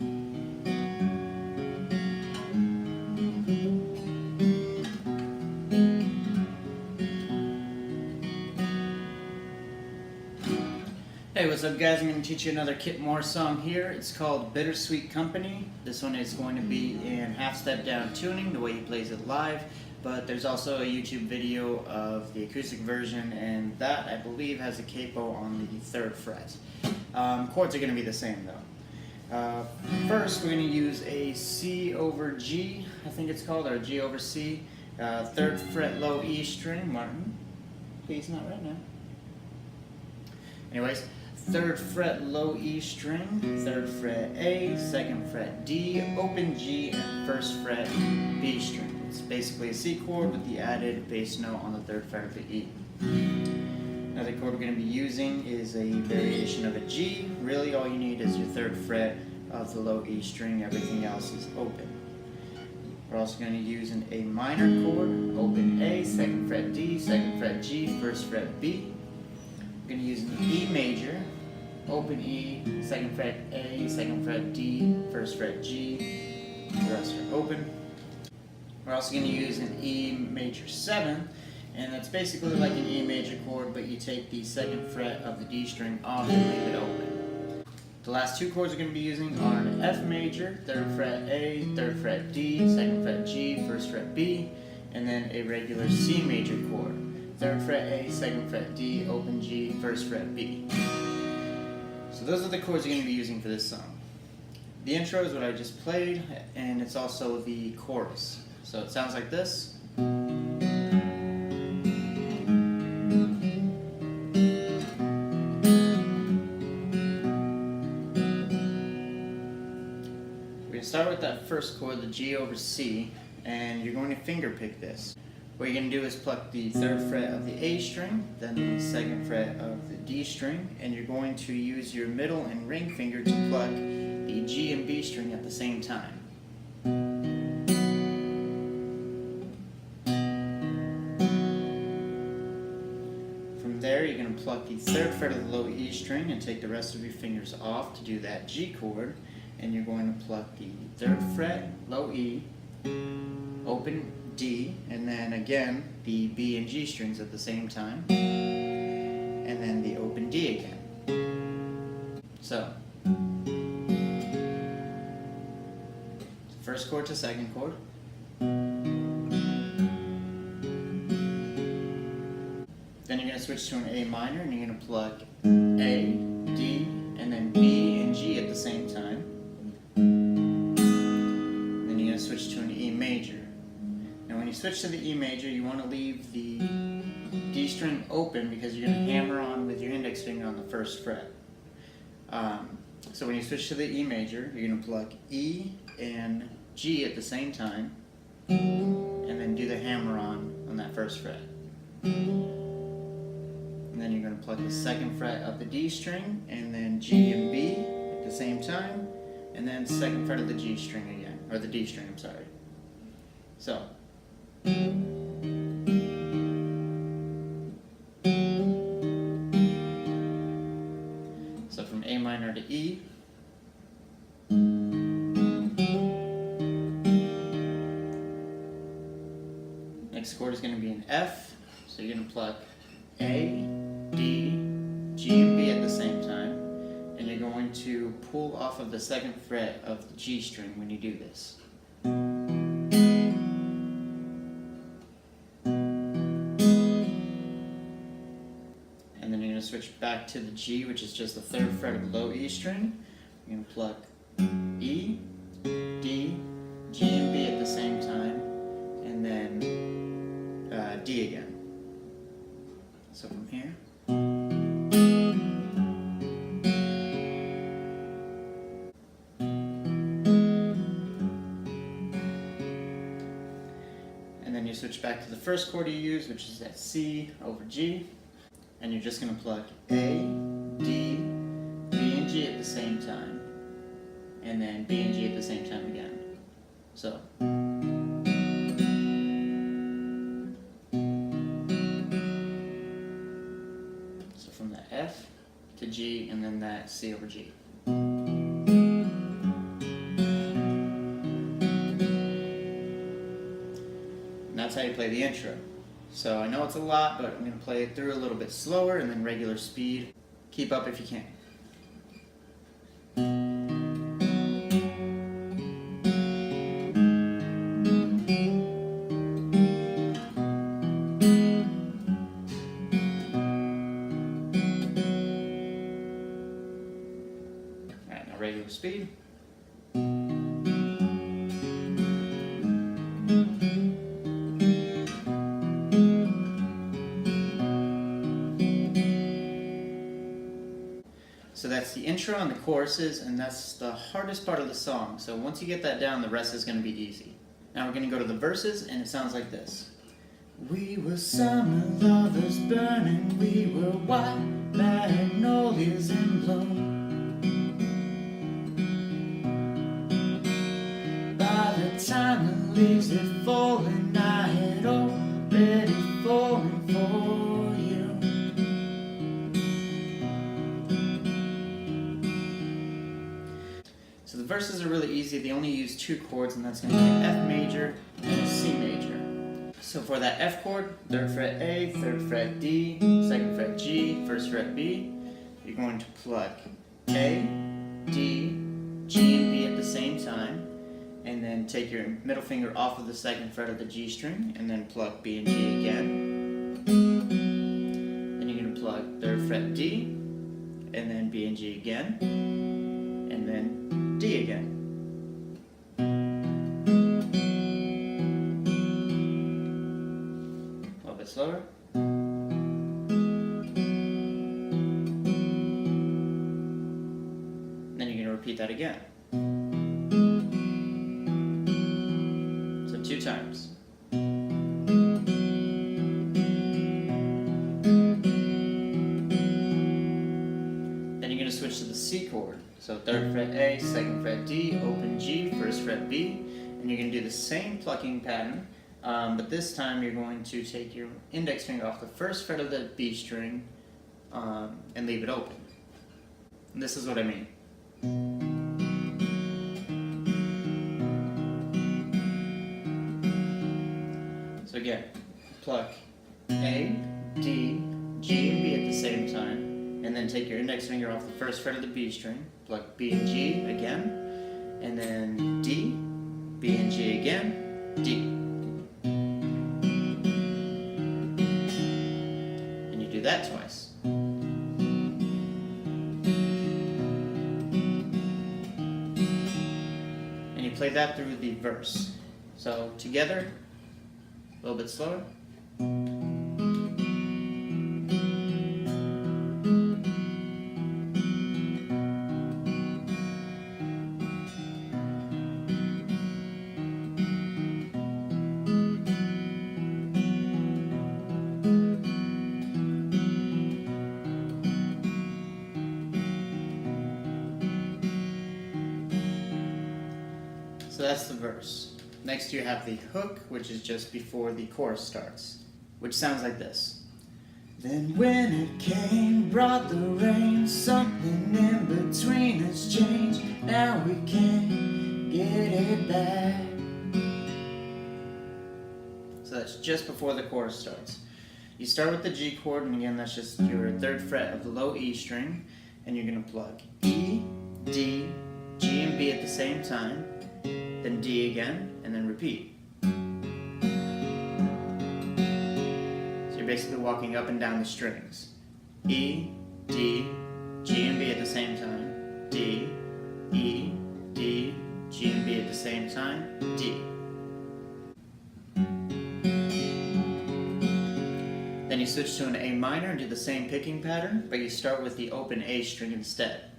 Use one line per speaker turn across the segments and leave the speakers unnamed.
Hey, what's up guys? I'm going to teach you another Kip Moore song here. It's called Bittersweet Company. This one is going to be in half step down tuning, the way he plays it live, but there's also a YouTube video of the acoustic version, and that I believe has a capo on the 3rd fret. Chords are going to be the same though. First we're going to use a C over G, I think it's called, or G over C, 3rd fret low E string. Martin, please, not right now. Anyways, 3rd fret low E string, 3rd fret A, 2nd fret D, open G, and 1st fret B string. It's basically a C chord with the added bass note on the 3rd fret of the E. Another chord we're going to be using is a variation of a G. Really all you need is your 3rd fret of the low E string, everything else is open. We're also going to use an A minor chord, open A, 2nd fret D, 2nd fret G, 1st fret B. We're going to use an E major, open E, 2nd fret A, 2nd fret D, 1st fret G, the rest are open. We're also going to use an E major 7, and that's basically like an E major chord, but you take the 2nd fret of the D string off and leave it open. The last two chords we're going to be using are an F major, 3rd fret A, 3rd fret D, 2nd fret G, 1st fret B, and then a regular C major chord. 3rd fret A, 2nd fret D, open G, 1st fret B. So those are the chords you're going to be using for this song. The intro is what I just played, and it's also the chorus. So it sounds like this. We're going to start with that first chord, the G over C, and you're going to finger pick this. What you're going to do is pluck the 3rd fret of the A string, then the 2nd fret of the D string, and you're going to use your middle and ring finger to pluck the G and B string at the same time. From there you're going to pluck the 3rd fret of the low E string and take the rest of your fingers off to do that G chord, and you're going to pluck the 3rd fret, low E, open D, and then again the B and G strings at the same time, and then the open D again. So, first chord to second chord. Then you're going to switch to an A minor, and you're going to pluck A, D, and then B and G at the same time. Then you're going to switch to an E major. Now when you switch to the E major, you want to leave the D string open because you're going to hammer on with your index finger on the 1st fret. So when you switch to the E major, you're going to pluck E and G at the same time, and then do the hammer on that 1st fret. And then you're going to pluck the 2nd fret of the D string, and then G and B at the same time, and then 2nd fret of the G string again, or the D string, I'm sorry. So. So from A minor to E. Next chord is going to be an F, so you're going to pluck A, D, G, and B at the same time, and you're going to pull off of the 2nd fret of the G string when you do this. And then you're going to switch back to the G, which is just the 3rd fret of the low E string. You're going to pluck E, D, G, and B at the same time, and then D again. So from here. And then you switch back to the first chord you use, which is that C over G. And you're just going to pluck A, D, B, and G at the same time. And then B and G at the same time again. So. So from the F to G, and then that C over G. that's how you play the intro. So I know it's a lot, but I'm going to play it through a little bit slower and then regular speed. Keep up if you can. Alright, now regular speed. So that's the intro and the choruses, and that's the hardest part of the song. So once you get that down, the rest is going to be easy. Now we're going to go to the verses, and it sounds like this. We were summer lovers burning, we were white magnolias in bloom. By the time the leaves had fallen, I had already fallen for you. So the verses are really easy. They only use 2 chords, and that's going to be an F major and a C major. So for that F chord, 3rd fret A, 3rd fret D, 2nd fret G, 1st fret B, you're going to plug A, D, G, and B at the same time, and then take your middle finger off of the 2nd fret of the G string, and then plug B and G again. Then you're going to plug 3rd fret D, and then B and G again, and then D again. A little bit slower. Then you're going to repeat that again. So 2 times. Then you're going to switch to the C chord. So 3rd fret A, 2nd fret D, open G, 1st fret B, and you're going to do the same plucking pattern, but this time you're going to take your index finger off the 1st fret of the B string and leave it open. And this is what I mean. So again, pluck A, D, G, and B at the same time. And then take your index finger off the 1st fret of the B string, pluck B and G again, and then D, B and G again, D. And you do that twice. And you play that through the verse. So together, a little bit slower. So that's the verse. Next you have the hook, which is just before the chorus starts, which sounds like this. Then when it came, brought the rain, something in between us changed, now we can't get it back. So that's just before the chorus starts. You start with the G chord, and again that's just your 3rd fret of the low E string, and you're going to plug E, D, G and B at the same time, then D again, and then repeat. So you're basically walking up and down the strings. E, D, G and B at the same time, D, E, D, G and B at the same time, D. Then you switch to an A minor and do the same picking pattern, but you start with the open A string instead.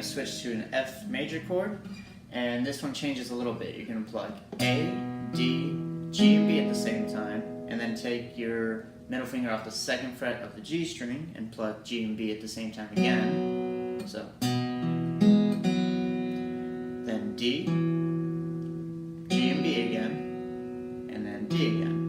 Switch to an F major chord, and this one changes a little bit. You're going to plug A, D, G, and B at the same time, and then take your middle finger off the 2nd fret of the G string and plug G and B at the same time again. So then D, G and B again, and then D again.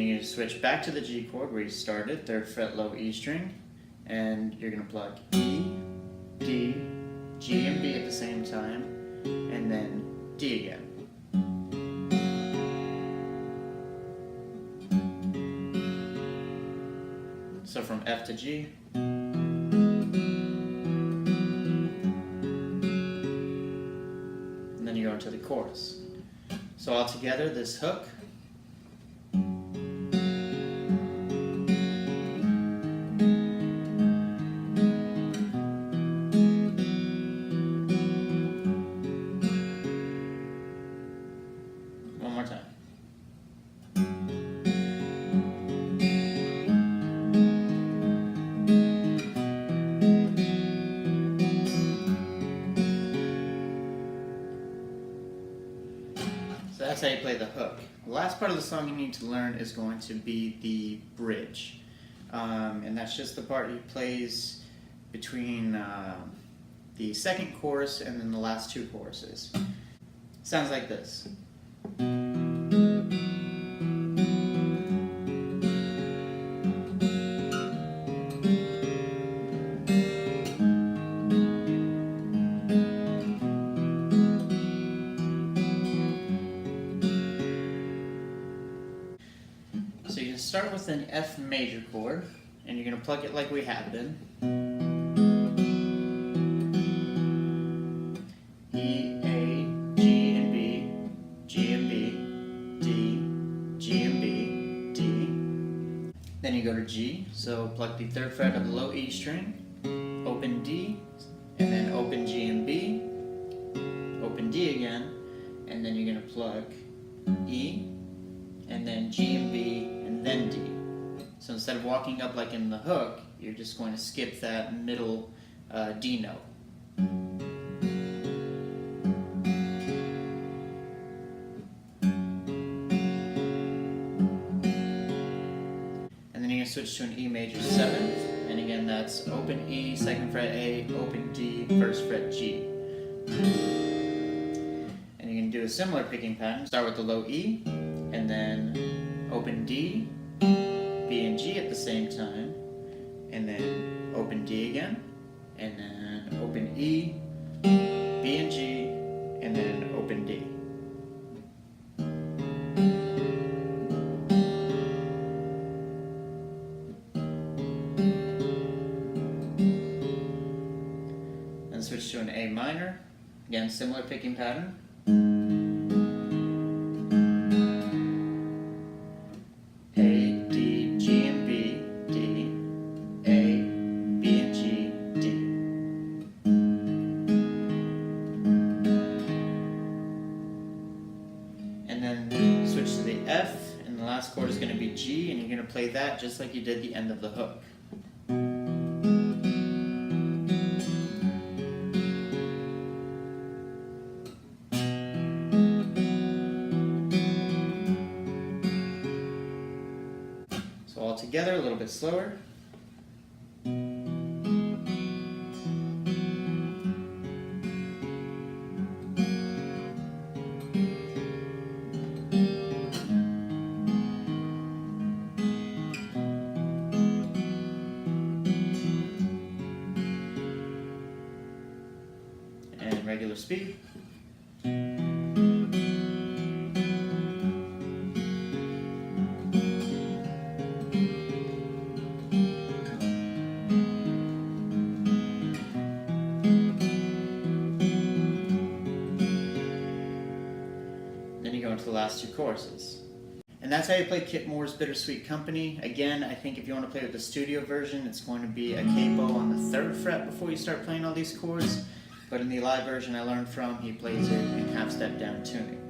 you switch back to the G chord where you started, 3rd fret low E string, and you're going to pluck E, D, G and B at the same time, and then D again. So from F to G. And then you go into the chorus. So all together, this hook. One more time. So that's how you play the hook. The last part of the song you need to learn is going to be the bridge. And that's just the part he plays between the 2nd chorus and then the last 2 choruses. Sounds like this. So you can start with an F major chord, and you're going to pluck it like we have been. E, A, G and B, G and B, D, G and B, D. Then you go to G, so pluck the 3rd fret of the low E string, open D, and then open G and B, open D again, and then you're going to pluck E, and then G and B, and then D. So instead of walking up like in the hook, you're just going to skip that middle D note. And then you're going to switch to an E major 7th, and again that's open E, 2nd fret A, open D, 1st fret G. And you can do a similar picking pattern. Start with the low E, and then open D, B and G at the same time, and then open D again, and then open E, B and G, and then open D. Then switch to an A minor, again similar picking pattern. And then switch to the F, and the last chord is going to be G, and you're going to play that just like you did the end of the hook. So all together, a little bit slower. And regular speed. Then you go into the last 2 choruses. And that's how you play Kip Moore's Bittersweet Company. Again, I think if you want to play with the studio version, it's going to be a capo on the 3rd fret before you start playing all these chords. But in the live version I learned from, he plays it in half-step down tuning.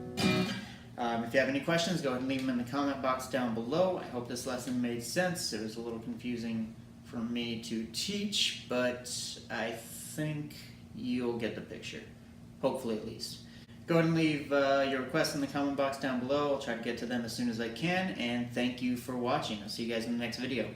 If you have any questions, go ahead and leave them in the comment box down below. I hope this lesson made sense. It was a little confusing for me to teach, but I think you'll get the picture. Hopefully at least. Go ahead and leave your requests in the comment box down below. I'll try to get to them as soon as I can, and thank you for watching. I'll see you guys in the next video.